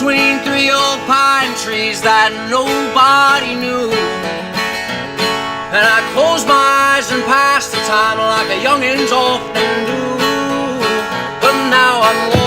between three old pine trees that nobody knew. And I closed my eyes and passed the time like a youngin's often do. But now I'm